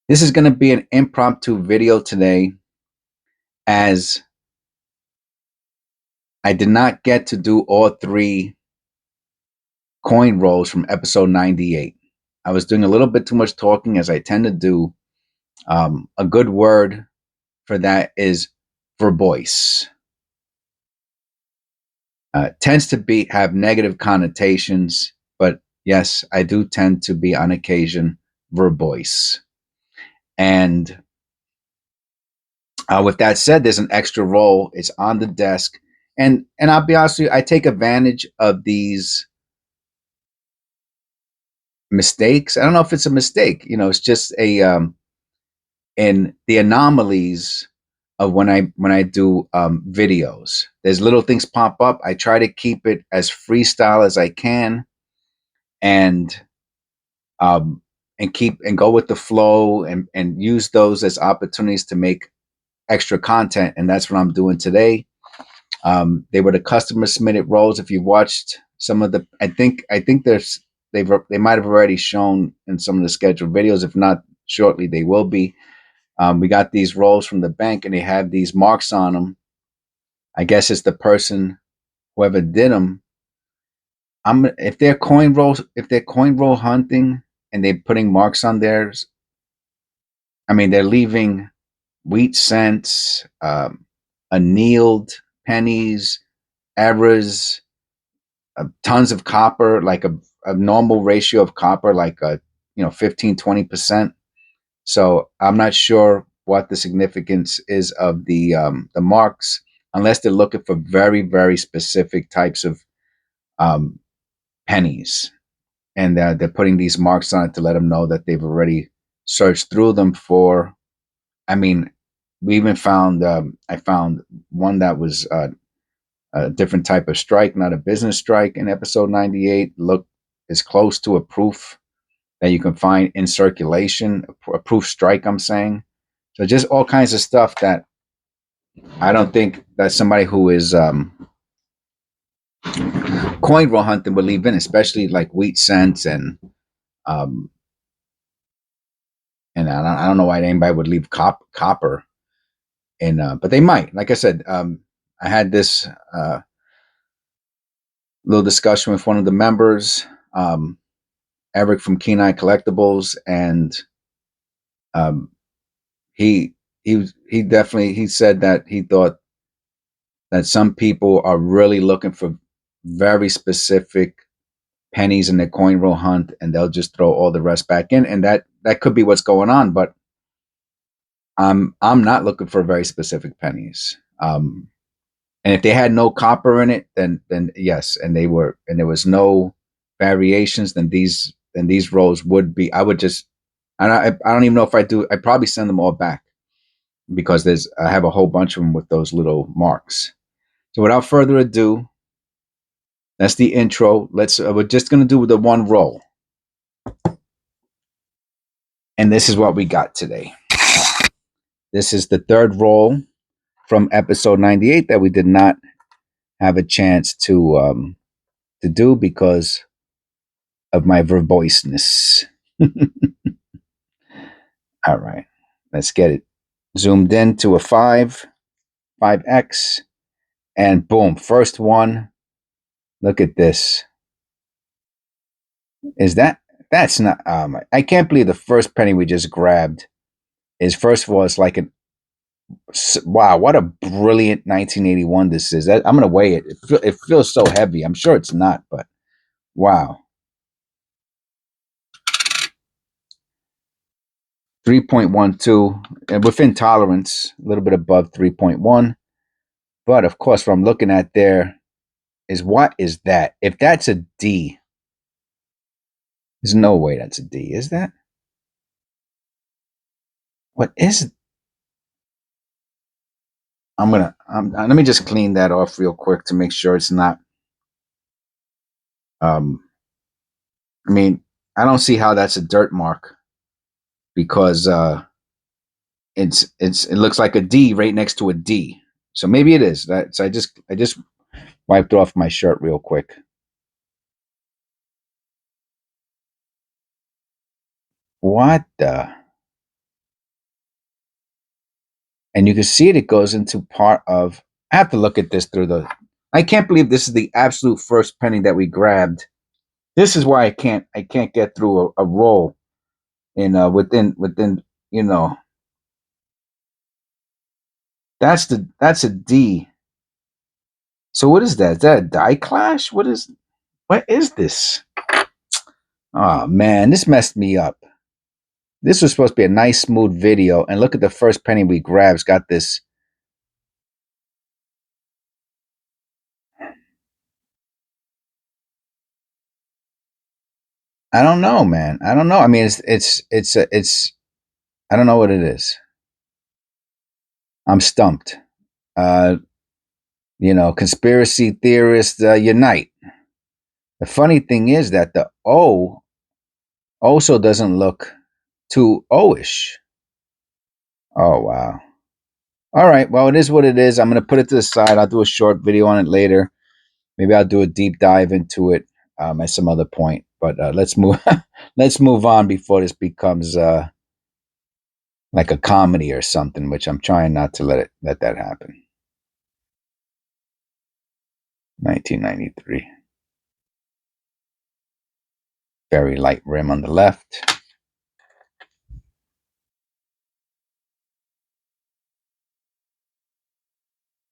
This is going to be an impromptu video today, as I did not get to do all three coin rolls from episode 98. I was doing a little bit too much talking, as I tend to do. A good word for that is verboice. Tends to have negative connotations, but yes, I do tend to be on occasion verboice. And with that said, there's an extra roll. It's on the desk, and I'll be honest with you, I take advantage of these mistakes. I don't know if it's a mistake. It's just in the anomalies of when I do videos. There's little things pop up. I try to keep it as freestyle as I can, and um, and go with the flow, and use those as opportunities to make extra content. And that's what I'm doing today. They were the customer submitted roles. If you've watched some of the, I think they might have already shown in some of the scheduled videos. If not, shortly they will be. We got these rolls from the bank, and they have these marks on them. I guess it's the person, whoever did them. If they're coin roll hunting and they're putting marks on theirs, I mean, they're leaving wheat cents, annealed pennies, errors, tons of copper, like a normal ratio of copper, like 15-20%. So I'm not sure what the significance is of the marks, unless they're looking for very, very specific types of um, pennies, and they're putting these marks on it to let them know that they've already searched through them for. I mean, we even found I found one that was a different type of strike, not a business strike, in episode 98. Look, as close to a proof that you can find in circulation, a proof strike, I'm saying. So just all kinds of stuff that I don't think that somebody who is coin roll hunting would leave in, especially like wheat cents, um, and I don't know why anybody would leave copper in, but they might. Like I said, I had this little discussion with one of the members, Eric from keeneEyeCollectables, and um, he definitely, he said that he thought that some people are really looking for very specific pennies in their coin roll hunt, and they'll just throw all the rest back in, and that could be what's going on. But I'm not looking for very specific pennies. And if they had no copper in it, then yes, and there was no variations, then these rolls would be. I would just, I don't even know if I do. I probably send them all back, because I have a whole bunch of them with those little marks. So without further ado, that's the intro. We're just gonna do the one roll, and this is what we got today. This is the third roll from episode 98 that we did not have a chance to do because of my verboiceness. All right, let's get it zoomed in to a 5x, and boom, first one. Look at this. Is that's not? I can't believe the first penny we just grabbed is, first of all, it's like wow, what a brilliant 1981 this is. I'm gonna weigh it. It feels so heavy. I'm sure it's not, but wow. 3.12, and within tolerance, a little bit above 3.1. But of course, what I'm looking at there is, what is that? If that's a D, there's no way that's a D, is that? What is it? Let me just clean that off real quick to make sure it's not. Um, I mean, I don't see how that's a dirt mark, because it looks like a D right next to a D. So maybe it is. So I just wiped off my shirt real quick. What the? and you can see it. It goes into part of. I have to look at this through the. I can't believe this is the absolute first penny that we grabbed. This is why I can't get through a roll in within you know. That's a D. So what is that? Is that a die clash? What is this? Oh man, this messed me up. This was supposed to be a nice smooth video, and look at the first penny we grabbed. It's got this. I don't know, man. I don't know. I mean, it's. I don't know what it is. I'm stumped. Uh, conspiracy theorists unite. The funny thing is that the O also doesn't look too O-ish. Oh wow. All right. Well, it is what it is. I'm gonna put it to the side. I'll do a short video on it later. Maybe I'll do a deep dive into it at some other point. But let's move. Let's move on before this becomes like a comedy or something, which I'm trying not to let that happen. 1993. Very light rim on the left.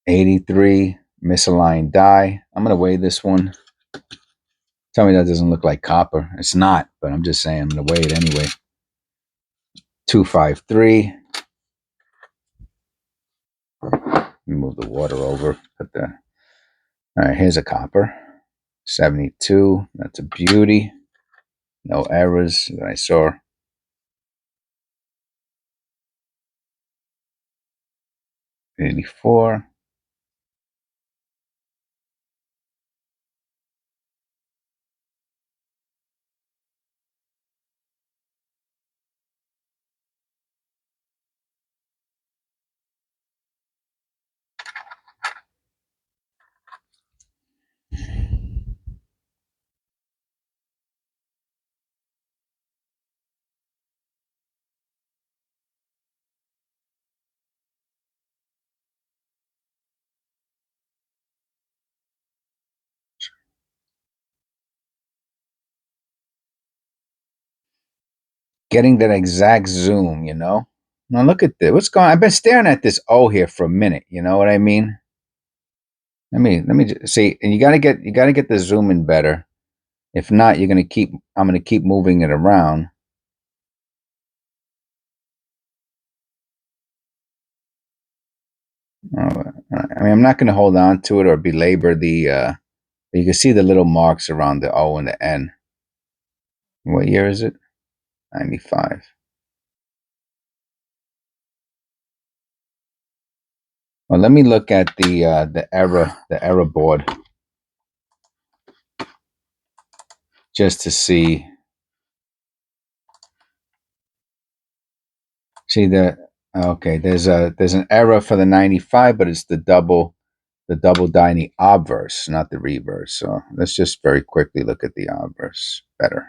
'83 misaligned die. I'm gonna weigh this one. Tell me that doesn't look like copper. It's not, but I'm just saying I'm gonna weigh it anyway. 253. Move the water over. All right, here's a copper. 72. That's a beauty. No errors that I saw. 84. Getting that exact zoom, Now look at this. What's going on? I've been staring at this O here for a minute. You know what I mean? Let me just see. And you gotta get the zoom in better. If not, I'm gonna keep moving it around. Oh, I mean, I'm not gonna hold on to it or belabor the. You can see the little marks around the O and the N. What year is it? 95. Well, let me look at the error board just to see. See okay, there's an error for the 95, but it's the double die in the obverse, not the reverse. So let's just very quickly look at the obverse better.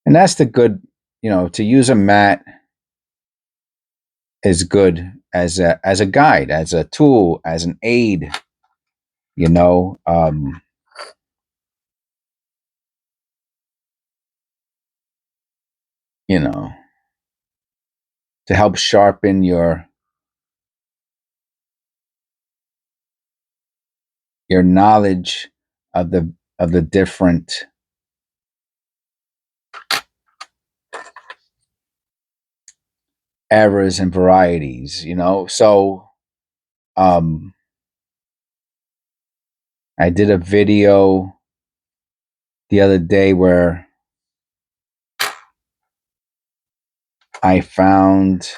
And that's the good, to use a mat is good as a guide, as a tool, as an aid, you know. You know, to help sharpen your knowledge of the different errors and varieties, So I did a video the other day where I found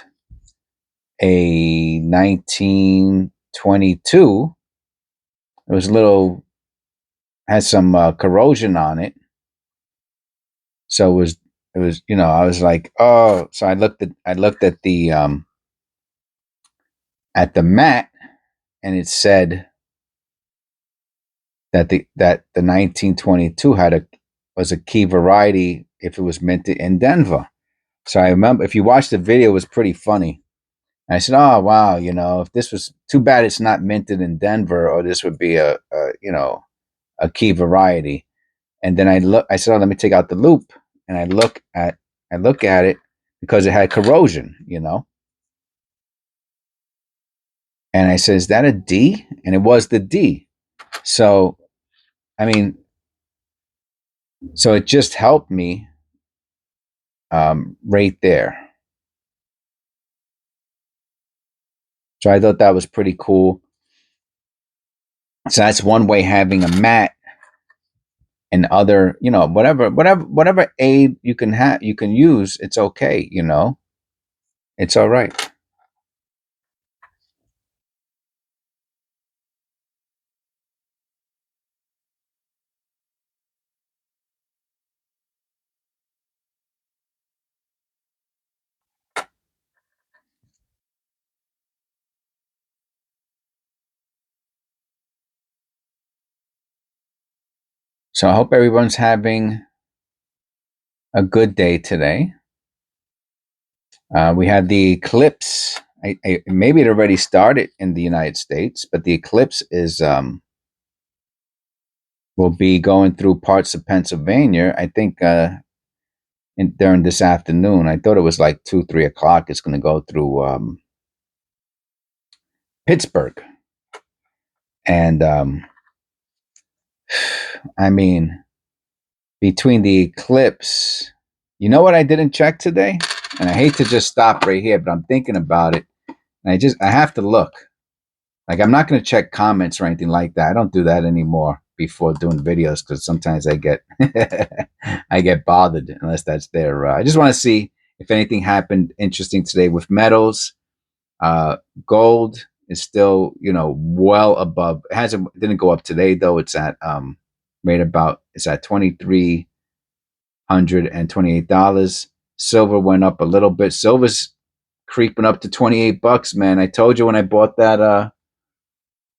a 1922. It was had some corrosion on it. So it was, I was like, oh, so I looked at the mat, and it said that the 1922 was a key variety if it was minted in Denver. So I remember, if you watch the video, it was pretty funny. And I said, "Oh wow, if this was too bad, it's not minted in Denver, or this would be a key variety." And then I said, "Oh, let me take out the loop," and I look at it because it had corrosion. And I said, "Is that a D?" And it was the D. So, I mean, so it just helped me right there. So I thought that was pretty cool. So that's one way having a mat and other, whatever aid you can have, you can use. It's okay. It's all right. So I hope everyone's having a good day today. We had the eclipse. Maybe it already started in the United States, but the eclipse is will be going through parts of Pennsylvania. I think during this afternoon. I thought it was like 2, 3 o'clock. It's going to go through Pittsburgh, and I mean, between the eclipse, you know what I didn't check today, and I hate to just stop right here, but I'm thinking about it, and I have to look. Like, I'm not going to check comments or anything like that. I don't do that anymore before doing videos because sometimes I get I get bothered unless that's there. I just want to see if anything happened interesting today with metals. Uh, Gold is still, well above. It didn't go up today though. It's at it's at $2,328. Silver went up a little bit. Silver's creeping up to $28, man. I told you when I bought that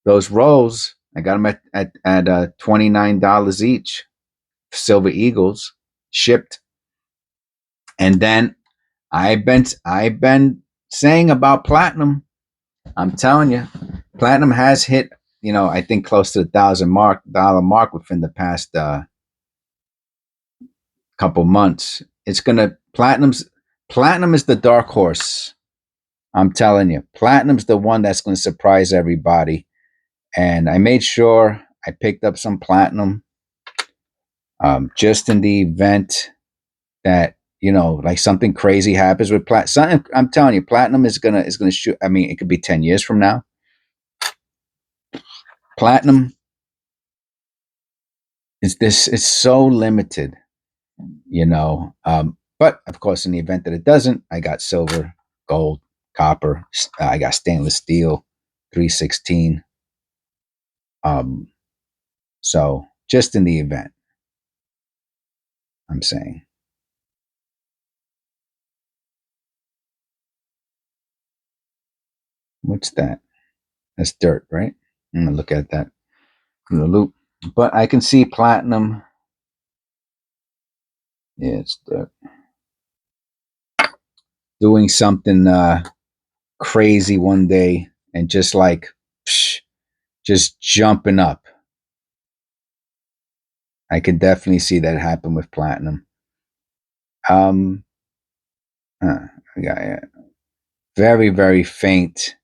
those rolls, I got them at $29 each. Silver Eagles shipped, and then I've been saying about platinum. I'm telling you, platinum has hit, I think close to the $1,000 mark within the past couple months. Platinum is the dark horse. I'm telling you, platinum's the one that's going to surprise everybody. And I made sure I picked up some platinum just in the event that like something crazy happens with platinum. I'm telling you, platinum is gonna shoot. I mean, it could be 10 years from now. Platinum it's so limited, but of course, in the event that it doesn't, I got silver, gold, copper. I got stainless steel, 316. Um, so just in the event, I'm saying, what's that? That's dirt, right? I'm gonna look at that in the loop. But I can see platinum. Yeah, it's dirt. Doing something crazy one day and just like psh, just jumping up. I could definitely see that happen with platinum. Um, I got very very faint.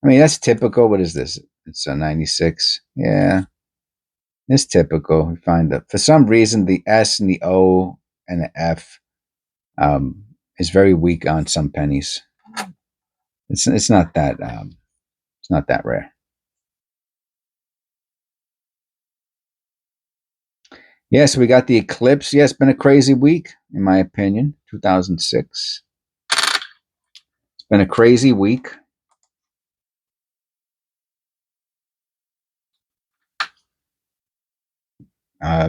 I mean that's typical. What is this? It's a 96. Yeah, it's typical. We find that for some reason the S and the O and the F um, is very weak on some pennies. It's not that rare. Yeah, so we got the eclipse. Yeah, it's been a crazy week, in my opinion. 2006. It's been a crazy week.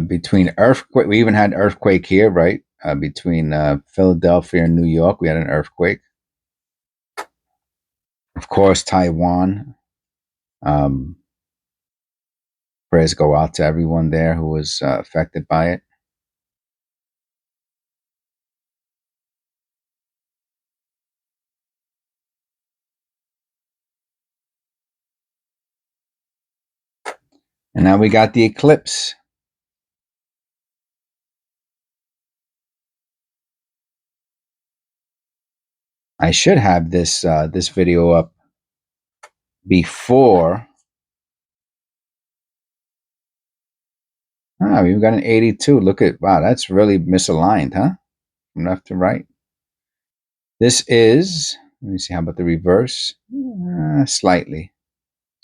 Between earthquake, we even had earthquake here, right? Between Philadelphia and New York, we had an earthquake. Of course, Taiwan. Um, Prayers go out to everyone there who was affected by it. And now we got the Eclipse. I should have this this video up before. Ah, we've got an 82. Look at, wow, that's really misaligned, huh? From left to right. This is, let me see, how about the reverse? Slightly.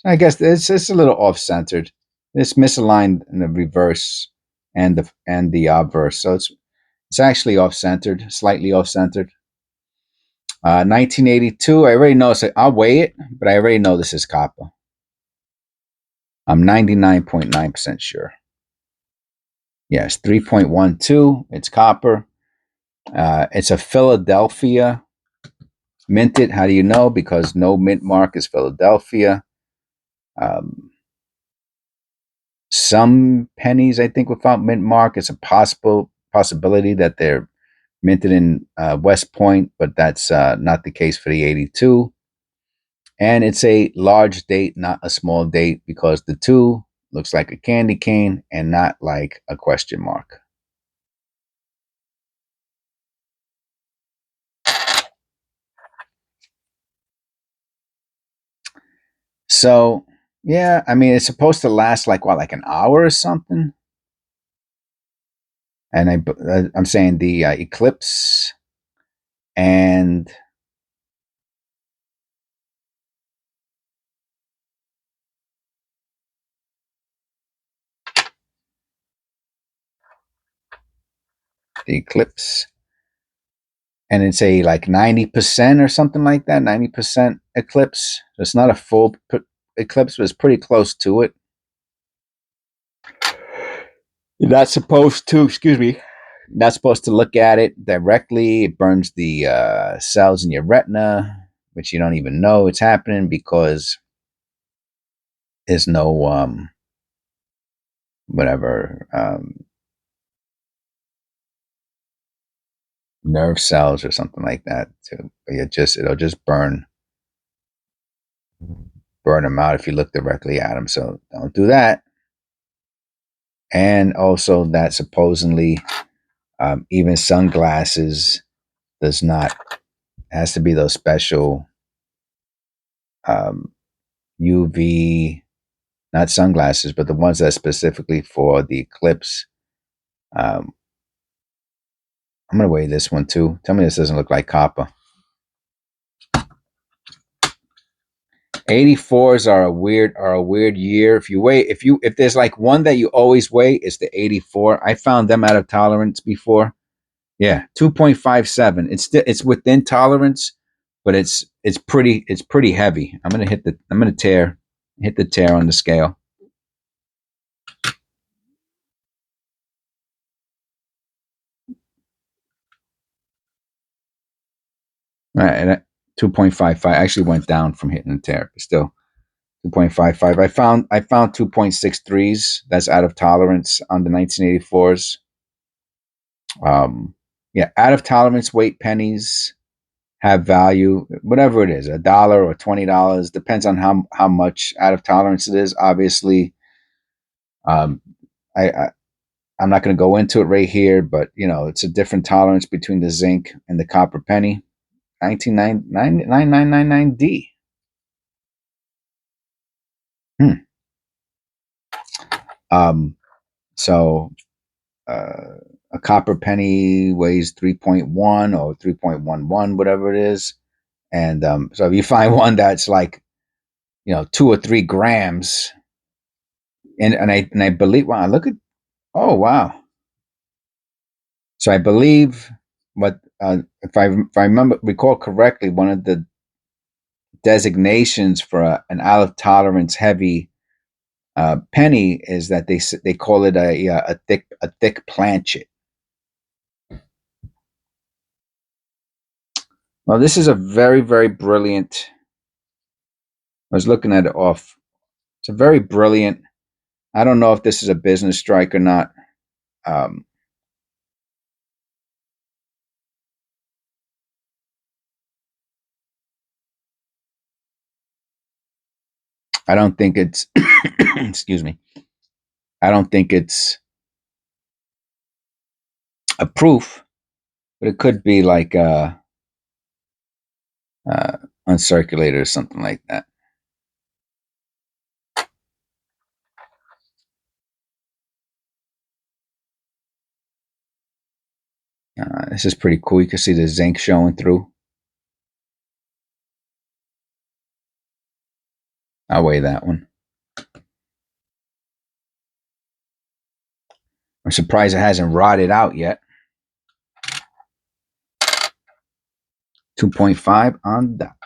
I guess it's a little off-centered. It's misaligned in the reverse and the obverse. So it's actually off-centered, slightly off-centered. 1982, I already know, so I'll weigh it, but I already know this is copper. I'm 99.9% sure. Yes, 3.12. It's copper. It's a Philadelphia minted. How do you know? Because no mint mark is Philadelphia. Some pennies, I think, without mint mark, it's a possibility that they're minted in West Point, but that's not the case for the 82. And it's a large date, not a small date, because the 2 looks like a candy cane and not like a question mark. So, yeah, I mean, it's supposed to last like what, like an hour or something. And I'm saying the Eclipse and the Eclipse, and it's a like 90% or something like that, 90% Eclipse. So it's not a full Eclipse, but it's pretty close to it. You're not supposed to, excuse me, not supposed to look at it directly. It burns the cells in your retina, which you don't even know it's happening because there's no whatever nerve cells or something like that. It'll just burn them out if you look directly at them. So don't do that. And also that supposedly even sunglasses does not, has to be those special um, UV, not sunglasses, but the ones that are specifically for the eclipse. Um, I'm gonna weigh this one too. Tell me this doesn't look like copper. 84s are a weird year. If there's like one that you always weigh, it's the 84. I found them out of tolerance before. Yeah, 2.57. It's within tolerance, but it's pretty heavy. I'm gonna hit the tear on the scale. All right, and 2.55 actually went down from hitting the tear, but still 2.55. I found 2.63s. That's out of tolerance on the 1984s. Yeah, out of tolerance weight pennies have value, whatever it is, $1 or $20, depends on how much out of tolerance it is. Obviously, um, I I'm not going to go into it right here, but it's a different tolerance between the zinc and the copper penny. 199999D. Hmm. Um, so a copper penny weighs 3.1 or 3.11, whatever it is. And so if you find one that's like 2 or 3 grams, and I believe, wow, look at, oh wow. So I believe what if I recall correctly, one of the designations for an out of tolerance heavy penny is that they call it a thick planchet. Well, this is a very, very brilliant. I was looking at it off. It's a very brilliant. I don't know if this is a business strike or not. Um, I don't think it's. Excuse me. I don't think it's a proof, but it could be like uh, uncirculated or something like that. This is pretty cool. You can see the zinc showing through. I'll weigh that one. I'm surprised it hasn't rotted out yet. 2.5 on that.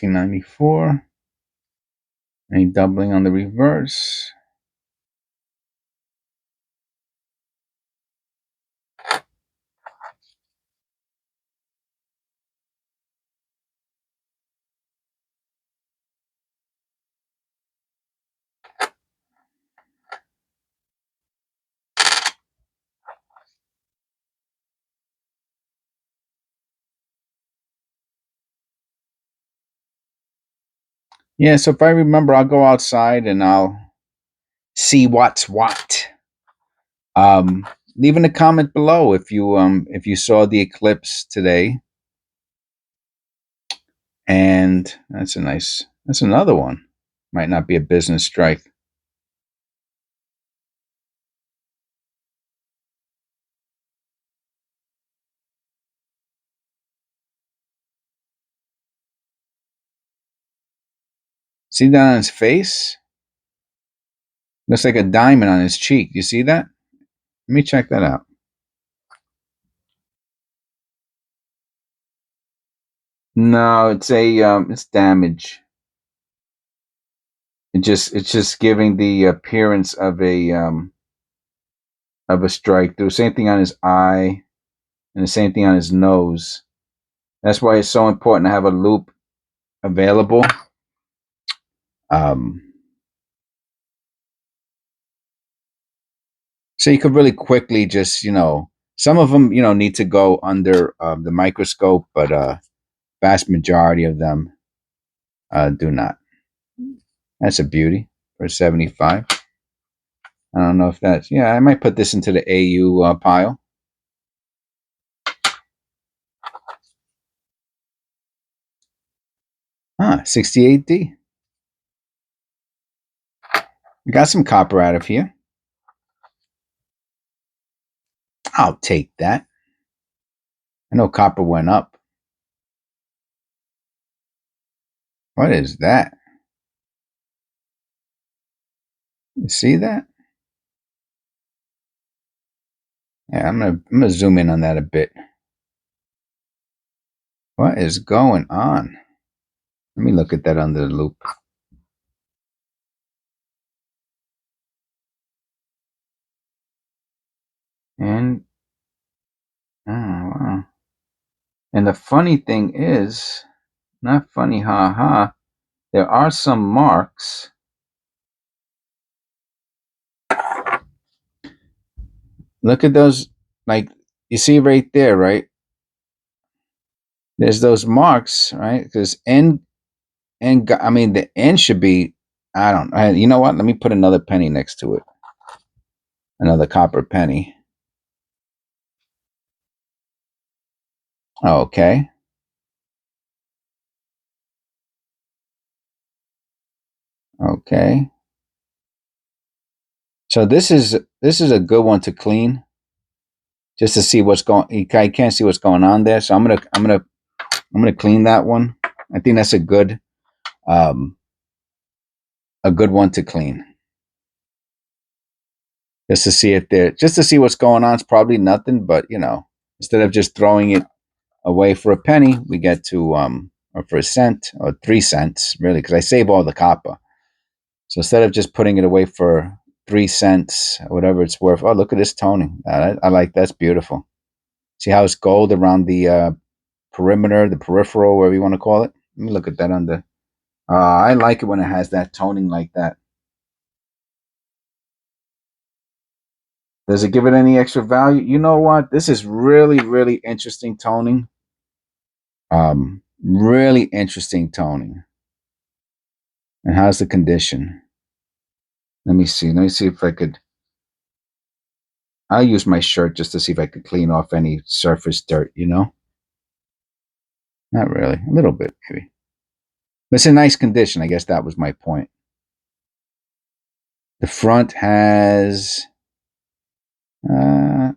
$19.94. Any doubling on the reverse? Yeah, so if I remember, I'll go outside and I'll see what's what. Leave in a comment below if you saw the eclipse today. And that's another one. Might not be a business strike. See that on his face? Looks like a diamond on his cheek. You see that? Let me check that out. No, it's it's damage. It's just giving the appearance of a strike through. Same thing on his eye, and the same thing on his nose. That's why it's so important to have a loop available. So you could really quickly just, some of them, need to go under the microscope, but vast majority of them do not. That's a beauty for 75. I don't know if that's, yeah, I might put this into the AU pile. Ah, 68D. We got some copper out of here. I'll take that. I know copper went up. What is that? You see that? Yeah, I'm gonna zoom in on that a bit. What is going on? Let me look at that under the loop. And oh wow. And the funny thing is, not funny, haha. There are some marks. Look at those, like you see right there, right? There's those marks, right? Because I mean the N should be. I don't. You know what? Let me put another penny next to it. Another copper penny. Okay. Okay. So this is a good one to clean, just to see what's going. You can't see what's going on there, so I'm gonna clean that one. I think that's um, a good one to clean, just to see if just to see what's going on. It's probably nothing, but instead of just throwing it away for a penny, we get to or for a cent or 3 cents, really, because I save all the copper. So instead of just putting it away for 3 cents, or whatever it's worth. Oh, look at this toning. I like that's beautiful. See how it's gold around the perimeter, the peripheral, whatever you want to call it. Let me look at that under. I like it when it has that toning like that. Does it give it any extra value? You know what? This is really, really interesting toning. Really interesting toning. And how's the condition? Let me see. Let me see if I could. I'll use my shirt just to see if I could clean off any surface dirt, you know? Not really. A little bit, maybe. But it's in nice condition. I guess that was my point. The front has. I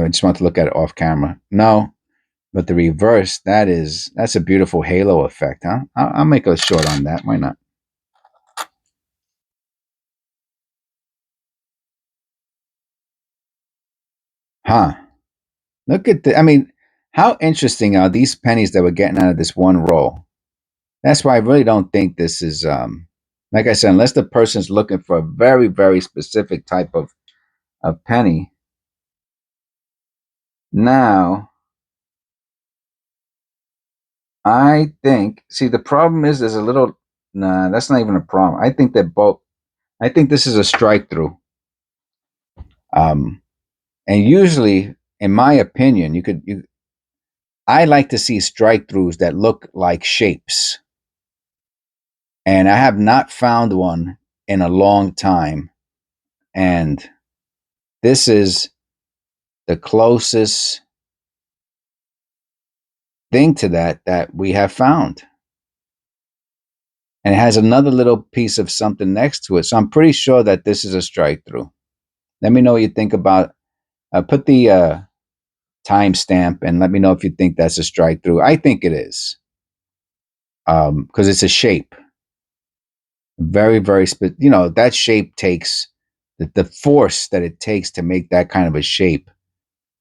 just want to look at it off camera. No, but the reverse, that's a beautiful halo effect, huh? I'll make a short on that. Why not? Huh. Look at the, I mean, how interesting are these pennies that we're getting out of this one roll? That's why I really don't think this is, like I said, unless the person's looking for a very, very specific type of penny. Now, I think, see, the problem is there's a little, nah, that's not even a problem. I think that both, I think this is a strike through. Um, and usually, in my opinion, I like to see strike throughs that look like shapes. And I have not found one in a long time. And this is the closest thing to that we have found. And it has another little piece of something next to it. So I'm pretty sure that this is a strike through. Let me know what you think about. Put the timestamp and let me know if you think that's a strike through. I think it is, because it's a shape. Very, very, that shape takes the force that it takes to make that kind of a shape.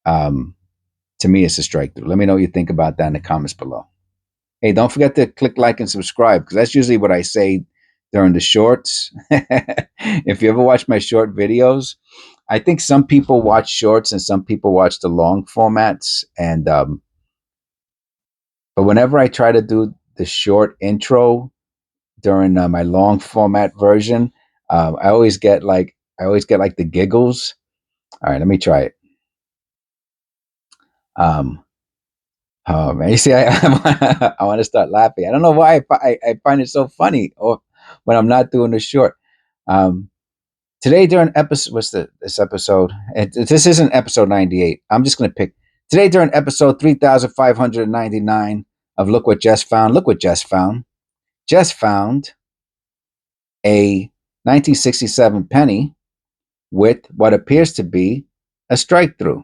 To me, it's a strike through. Let me know what you think about that in the comments below. Hey, don't forget to click like and subscribe, because that's usually what I say during the shorts. If you ever watch my short videos, I think some people watch shorts and some people watch the long formats. And but whenever I try to do the short intro during my long format version, I always get like the giggles. All right, let me try it. Oh man, you see, I want to start laughing. I don't know why I find it so funny, or when I'm not doing the short. Um, Today during episode, this episode? This isn't episode 98. I'm just gonna pick today during episode 3599 of Look What Jess Found. Look what Jess found. Jess found a 1967 penny with what appears to be a strike through.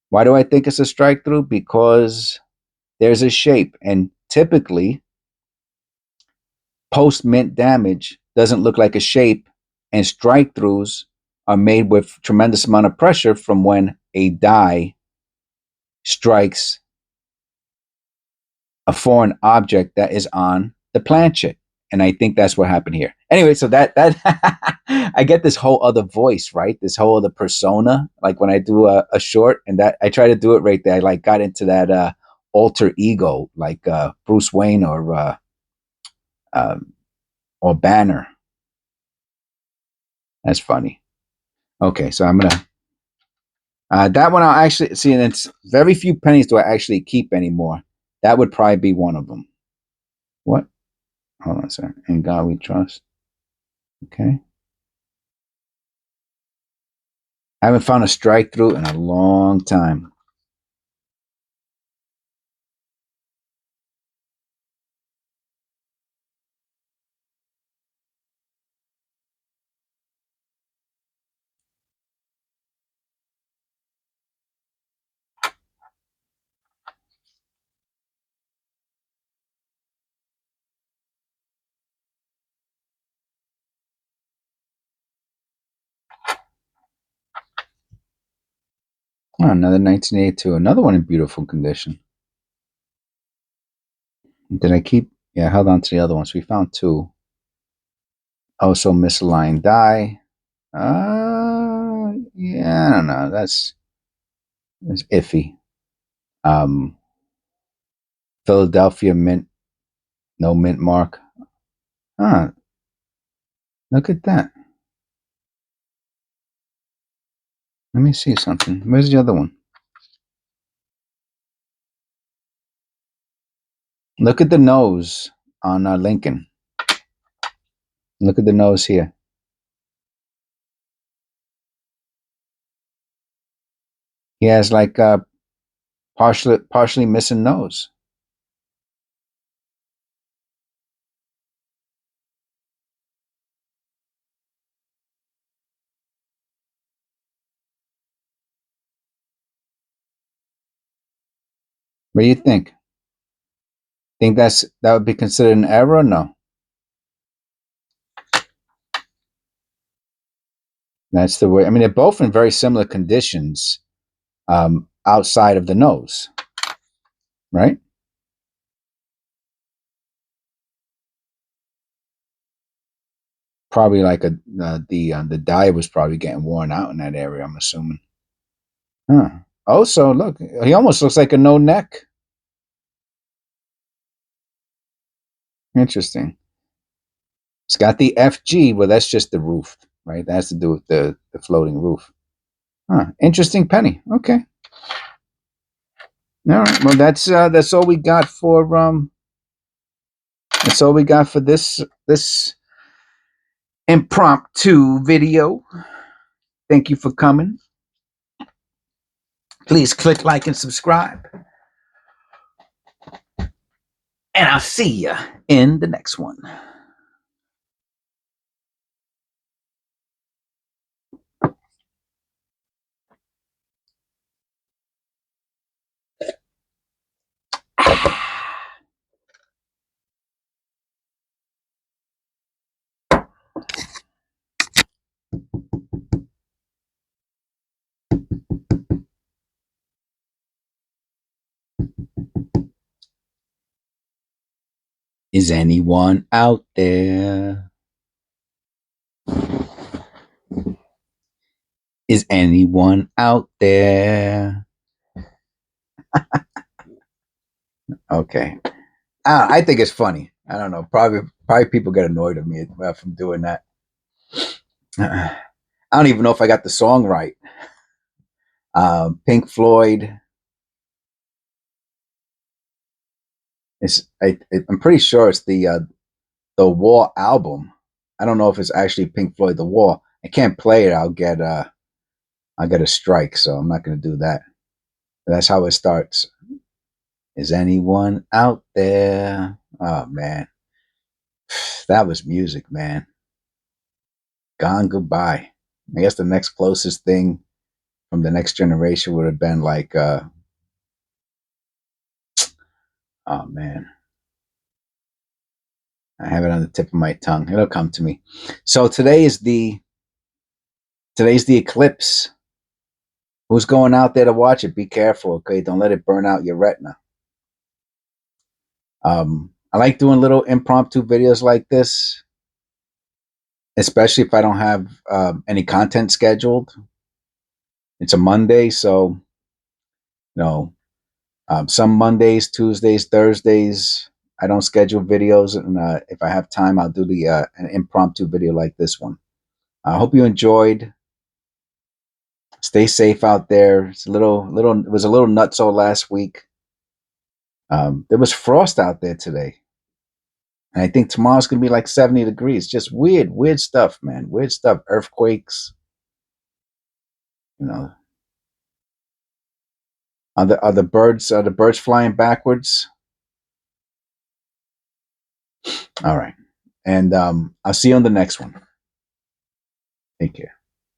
Why do I think it's a strike through? Because there's a shape, and typically post mint damage doesn't look like a shape, and strike throughs are made with tremendous amount of pressure from when a die strikes a foreign object that is on the planchette. And I think that's what happened here. Anyway, so that I get this whole other voice, right? This whole other persona. Like when I do a short, and that I try to do it right there. I like got into that alter ego, like Bruce Wayne um, or Banner. That's funny. Okay, so I'm gonna that one I'll actually see, and it's very few pennies do I actually keep anymore. That would probably be one of them. What? Hold on a second. In God we trust. Okay. I haven't found a strike through in a long time. Oh, another 1982. Another one in beautiful condition. Did I keep? Yeah, I held on to the other ones. We found two. Also misaligned die. Yeah, I don't know. That's iffy. Um, Philadelphia mint, no mint mark. Ah, look at that. Let me see something. Where's the other one? Look at the nose on Lincoln. Look at the nose here. He has like a partially missing nose. What do you think? Think that would be considered an error or no? That's the way. I mean, they're both in very similar conditions outside of the nose, right? Probably like the dye was probably getting worn out in that area, I'm assuming. Huh. Also, look, he almost looks like a no neck. Interesting. It's got the FG. Well, that's just the roof, right? That has to do with the floating roof. Huh. Interesting penny. Okay. All right. Well, that's all we got for that's all we got for this impromptu video. Thank you for coming. Please click like and subscribe. And I'll see you in the next one. Is anyone out there? Is anyone out there? Okay. I think it's funny. I don't know. Probably people get annoyed at me from doing that. I don't even know if I got the song right. Pink Floyd. I'm pretty sure it's the War album. I don't know if it's actually Pink Floyd The War. I can't play it. I'll get a strike, so I'm not going to do that. But that's how it starts. Is anyone out there? Oh man, that was music, man. Gone goodbye. I guess the next closest thing from the next generation would have been like, oh man, I have it on the tip of my tongue. It'll come to me. So today's the eclipse. Who's going out there to watch it? Be careful, okay? Don't let it burn out your retina. I like doing little impromptu videos like this, especially if I don't have any content scheduled. It's a Monday, so you know, some Mondays, Tuesdays, Thursdays, I don't schedule videos, and if I have time, I'll do an impromptu video like this one. I hope you enjoyed. Stay safe out there. It's a little. It was a little nutso last week. There was frost out there today, and I think tomorrow's gonna be like 70 degrees. Just weird stuff, man. Weird stuff. Earthquakes. You know, are the birds flying backwards? All right, and I'll see you on the next one. Take care.